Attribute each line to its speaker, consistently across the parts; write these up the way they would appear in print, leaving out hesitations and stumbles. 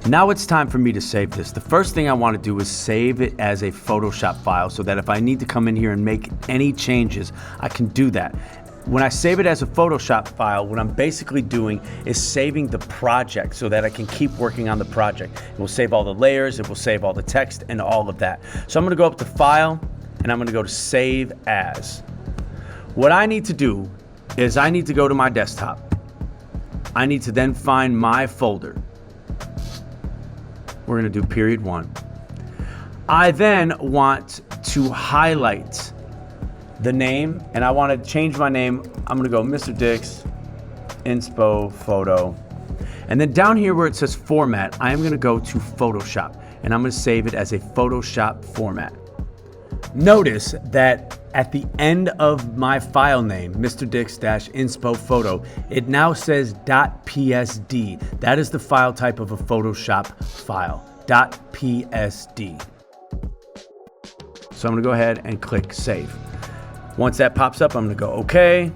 Speaker 1: Now it's time for me to save this. The first thing I want to do is save it as a Photoshop file so that if I need to come in here and make any changes, I can do that. When I save it as a Photoshop file, what I'm basically doing is saving the project so that I can keep working on the project. It will save all the layers, it will save all the text and all of that. So I'm gonna go up to File and I'm gonna go to Save As. What I need to do is I need to go to my desktop. I need to then find my folder. We're gonna do period 1. I then want to highlight the name, and I want to change my name. I'm gonna go Mr. Dix Inspo Photo. And then down here where it says format, I am gonna go to Photoshop, and I'm gonna save it as a Photoshop format. Notice that at the end of my file name, Mr. Dix-Inspo Photo, it now says .psd. That is the file type of a Photoshop file, .psd. So I'm gonna go ahead and click Save. Once that pops up, I'm gonna go okay.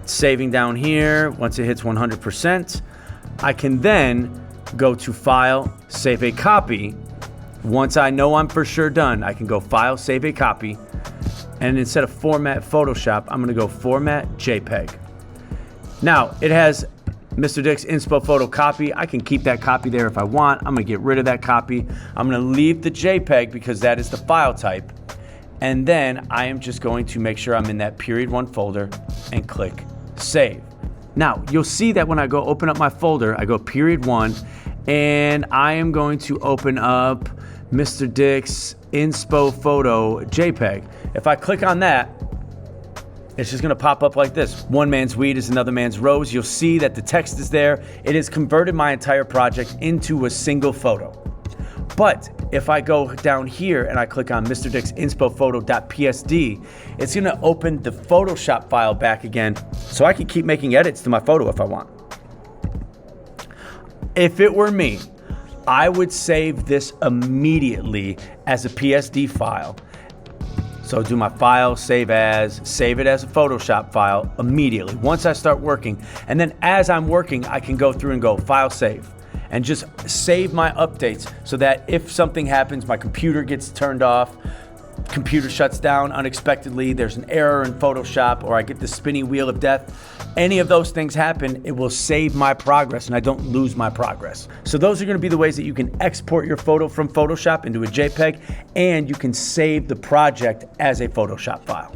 Speaker 1: It's saving down here. Once it hits 100%, I can then go to File, Save a Copy. Once I know I'm for sure done, I can go File, Save a Copy. And instead of Format Photoshop, I'm gonna go Format JPG. Now, it has Mr. Dix Inspo Photo copy. I can keep that copy there if I want. I'm gonna get rid of that copy. I'm gonna leave the JPG because that is the file type. And then I am just going to make sure I'm in that period 1 folder and click Save. Now, you'll see that when I go open up my folder, I go period 1, and I am going to open up Mr. Dix Inspo Photo JPG. If I click on that, it's just gonna pop up like this. One man's weed is another man's rose. You'll see that the text is there. It has converted my entire project into a single photo. But if I go down here and I click on Mr. Dix Inspo Photo.psd, it's gonna open the Photoshop file back again so I can keep making edits to my photo if I want. If it were me, I would save this immediately as a PSD file. So do my file, save as, save it as a Photoshop file immediately once I start working. And then as I'm working, I can go through and go File, Save, and just save my updates so that if something happens, my computer gets turned off, computer shuts down unexpectedly, there's an error in Photoshop, or I get the spinning wheel of death, any of those things happen, it will save my progress and I don't lose my progress. So those are gonna be the ways that you can export your photo from Photoshop into a JPG, and you can save the project as a Photoshop file.